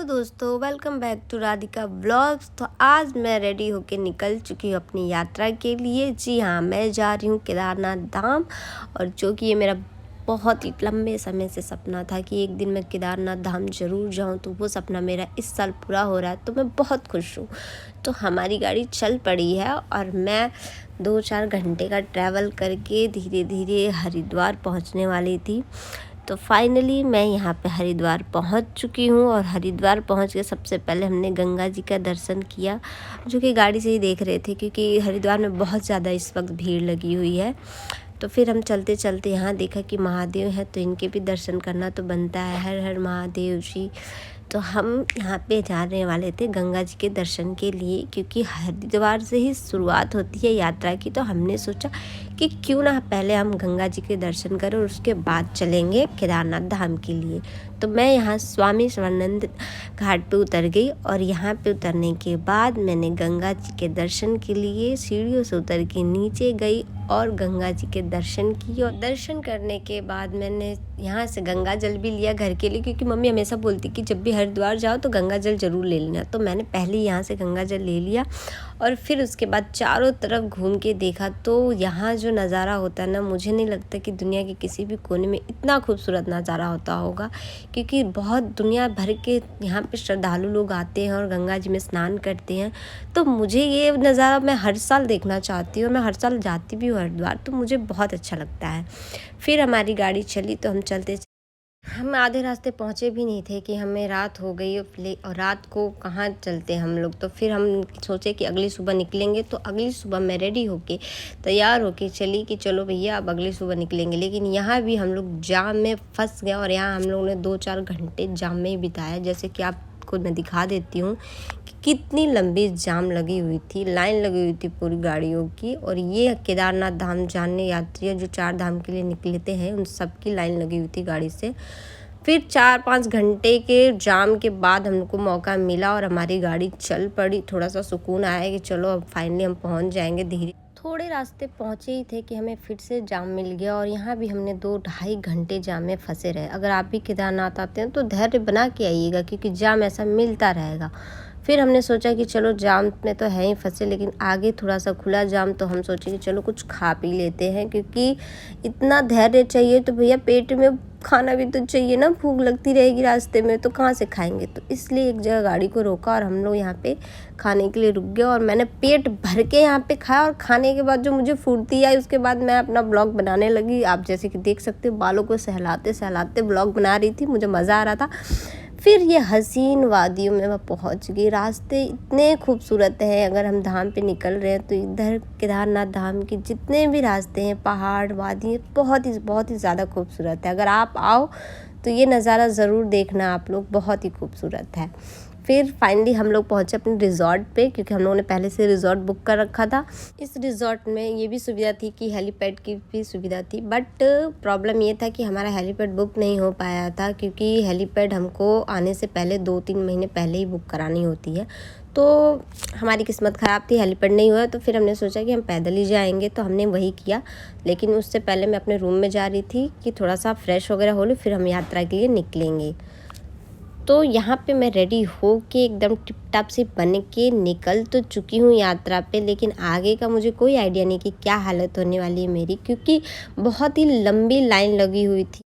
दोस्तों, welcome back to Radhika vlogs. तो आज मैं रेडी होके निकल चुकी हूँ अपनी यात्रा के लिए। जी हाँ, मैं जा रही हूँ केदारनाथ धाम। और जो कि ये मेरा बहुत ही लंबे समय से सपना था कि एक दिन मैं केदारनाथ धाम ज़रूर जाऊँ, तो वो सपना मेरा इस साल पूरा हो रहा है, तो मैं बहुत खुश हूँ। तो हमारी गाड़ी चल पड़ी है और मैं 2-4 घंटे का ट्रैवल करके धीरे धीरे हरिद्वार पहुँचने वाली थी। तो फाइनली मैं यहाँ पे हरिद्वार पहुँच चुकी हूँ। और हरिद्वार पहुँच के सबसे पहले हमने गंगा जी का दर्शन किया, जो कि गाड़ी से ही देख रहे थे, क्योंकि हरिद्वार में बहुत ज़्यादा इस वक्त भीड़ लगी हुई है। तो फिर हम चलते चलते यहाँ देखा कि महादेव है, तो इनके भी दर्शन करना तो बनता है। हर हर महादेव जी। तो हम यहाँ पे जाने वाले थे गंगा जी के दर्शन के लिए, क्योंकि हरिद्वार से ही शुरुआत होती है यात्रा की। तो हमने सोचा कि क्यों ना पहले हम गंगा जी के दर्शन करें और उसके बाद चलेंगे केदारनाथ धाम के लिए। तो मैं यहाँ स्वामी शिवानंद घाट पे उतर गई और यहाँ पे उतरने के बाद मैंने गंगा जी के दर्शन के लिए सीढ़ियों से उतर के नीचे गई और गंगा जी के दर्शन किए। और दर्शन करने के बाद मैंने यहाँ से गंगा जल भी लिया घर के लिए, क्योंकि मम्मी हमेशा बोलती कि जब भी हरिद्वार जाओ तो गंगा जल ज़रूर ले लेना। तो मैंने पहले यहाँ से गंगा जल ले लिया और फिर उसके बाद चारों तरफ घूम के देखा। तो यहाँ जो नज़ारा होता है ना, मुझे नहीं लगता कि दुनिया के किसी भी कोने में इतना खूबसूरत नज़ारा होता होगा, क्योंकि बहुत दुनिया भर के यहाँ पे श्रद्धालु लोग आते हैं और गंगा जी में स्नान करते हैं। तो मुझे ये नज़ारा मैं हर साल देखना चाहती हूँ और मैं हर साल जाती भी हूँ हरिद्वार, तो मुझे बहुत अच्छा लगता है। फिर हमारी गाड़ी चली तो हम आधे रास्ते पहुँचे भी नहीं थे कि हमें रात हो गई। और रात को कहाँ चलते हम लोग। तो फिर हम सोचे कि अगली सुबह निकलेंगे। तो अगली सुबह मैं रेडी होके तैयार होके चली कि चलो भैया अब अगली सुबह निकलेंगे। लेकिन यहाँ भी हम लोग जाम में फंस गए और यहाँ हम लोगों ने 2-4 घंटे जाम में ही बिताया। जैसे कि आपको मैं दिखा देती हूँ कि कितनी लंबी जाम लगी हुई थी, लाइन लगी हुई थी पूरी गाड़ियों की। और ये केदारनाथ धाम जानने यात्री जो 4 धाम के लिए निकलते हैं, उन सब की लाइन लगी हुई थी गाड़ी से। फिर 4-5 घंटे के जाम के बाद हमको मौका मिला और हमारी गाड़ी चल पड़ी। थोड़ा सा सुकून आया कि चलो अब फाइनली हम पहुंच जाएंगे। धीरे थोड़े रास्ते पहुंचे ही थे कि हमें फिर से जाम मिल गया और यहाँ भी हमने 2-2.5 घंटे जाम में फंसे रहे। अगर आप भी केदारनाथ आते हैं तो धैर्य बना के आइएगा, क्योंकि जाम ऐसा मिलता रहेगा। फिर हमने सोचा कि चलो जाम में तो है ही फंसे, लेकिन आगे थोड़ा सा खुला जाम, तो हम सोचे कि चलो कुछ खा पी लेते हैं, क्योंकि इतना धैर्य चाहिए तो भैया पेट में खाना भी तो चाहिए ना। भूख लगती रहेगी रास्ते में तो कहाँ से खाएंगे। तो इसलिए एक जगह गाड़ी को रोका और हम लोग यहाँ पे खाने के लिए रुक गए। और मैंने पेट भर के यहाँ पे खाया और खाने के बाद जो मुझे फुर्ती आई, उसके बाद मैं अपना ब्लॉग बनाने लगी। आप जैसे कि देख सकते हो, बालों को सहलाते सहलाते ब्लॉग बना रही थी, मुझे मज़ा आ रहा था। फिर ये हसीन वादियों में मैं पहुंच गई। रास्ते इतने खूबसूरत हैं। अगर हम धाम पे निकल रहे हैं तो इधर केदारनाथ धाम के जितने भी रास्ते हैं, पहाड़ वादी, बहुत ही ज़्यादा खूबसूरत है। अगर आप आओ तो ये नज़ारा ज़रूर देखना आप लोग, बहुत ही खूबसूरत है। फिर फाइनली हम लोग पहुँचे अपने रिज़ॉर्ट पे, क्योंकि हम लोगों ने पहले से रिज़ॉर्ट बुक कर रखा था। इस रिज़ॉर्ट में ये भी सुविधा थी कि हेलीपैड की भी सुविधा थी, बट प्रॉब्लम ये था कि हमारा हेलीपैड बुक नहीं हो पाया था, क्योंकि हेलीपैड हमको आने से पहले 2-3 महीने पहले ही बुक करानी होती है। तो हमारी किस्मत ख़राब थी, हेलीपैड नहीं हुआ। तो फिर हमने सोचा कि हम पैदल ही जाएंगे, तो हमने वही किया। लेकिन उससे पहले मैं अपने रूम में जा रही थी कि थोड़ा सा फ्रेश वगैरह हो लो, फिर हम यात्रा के लिए निकलेंगे। तो यहाँ पे मैं रेडी हो के एकदम टिप टाप से बन के निकल तो चुकी हूँ यात्रा पे, लेकिन आगे का मुझे कोई आइडिया नहीं कि क्या हालत होने वाली है मेरी, क्योंकि बहुत ही लंबी लाइन लगी हुई थी।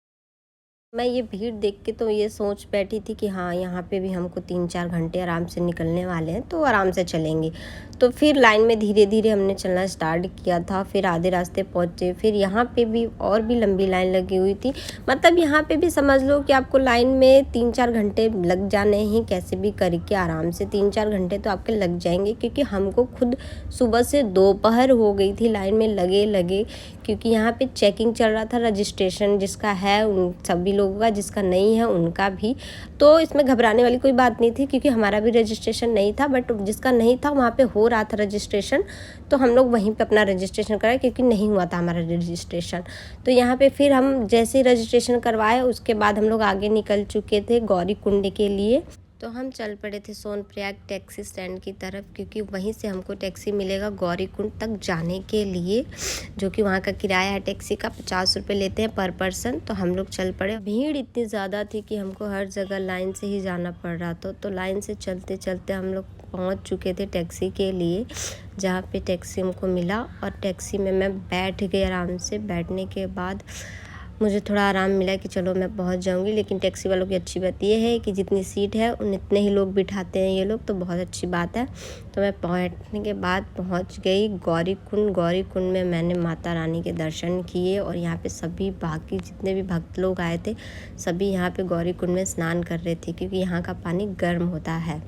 मैं ये भीड़ देख के तो ये सोच बैठी थी कि हाँ, यहाँ पे भी हमको 3-4 घंटे आराम से निकलने वाले हैं, तो आराम से चलेंगे। तो फिर लाइन में धीरे धीरे हमने चलना स्टार्ट किया था। फिर आधे रास्ते पहुँचे, फिर यहाँ पे भी और भी लंबी लाइन लगी हुई थी। मतलब यहाँ पे भी समझ लो कि आपको लाइन में 3-4 घंटे लग जाने ही, कैसे भी करके आराम से 3-4 घंटे तो आपके लग जाएंगे, क्योंकि हमको खुद सुबह से दोपहर हो गई थी लाइन में लगे, क्योंकि यहाँ पे चेकिंग चल रहा था। रजिस्ट्रेशन जिसका है उन सभी लोगों का, जिसका नहीं है उनका भी। तो इसमें घबराने वाली कोई बात नहीं थी, क्योंकि हमारा भी रजिस्ट्रेशन नहीं था, बट जिसका नहीं था वहाँ पे हो रहा था रजिस्ट्रेशन, तो हम लोग वहीं पे अपना रजिस्ट्रेशन कराए, क्योंकि नहीं हुआ था हमारा रजिस्ट्रेशन। तो यहाँ पे फिर हम जैसे ही रजिस्ट्रेशन करवाए, उसके बाद हम लोग आगे निकल चुके थे गौरी कुंड के लिए। तो हम चल पड़े थे सोनप्रयाग टैक्सी स्टैंड की तरफ, क्योंकि वहीं से हमको टैक्सी मिलेगा गौरीकुंड तक जाने के लिए, जो कि वहाँ का किराया है टैक्सी का 50 रुपये लेते हैं पर पर्सन। तो हम लोग चल पड़े। भीड़ इतनी ज़्यादा थी कि हमको हर जगह लाइन से ही जाना पड़ रहा था। तो लाइन से चलते चलते हम लोग पहुँच चुके थे टैक्सी के लिए, जहाँ पे टैक्सी हमको मिला और टैक्सी में मैं बैठ गई आराम से। बैठने के बाद मुझे थोड़ा आराम मिला कि चलो मैं पहुंच जाऊंगी। लेकिन टैक्सी वालों की अच्छी बात ये है कि जितनी सीट है उतने ही लोग बिठाते हैं ये लोग, तो बहुत अच्छी बात है। तो मैं बैठने के बाद पहुंच गई गौरीकुंड। गौरीकुंड में मैंने माता रानी के दर्शन किए और यहाँ पे सभी बाकी जितने भी भक्त लोग आए थे सभी यहाँ पे गौरीकुंड में स्नान कर रहे थे, क्योंकि यहाँ का पानी गर्म होता है।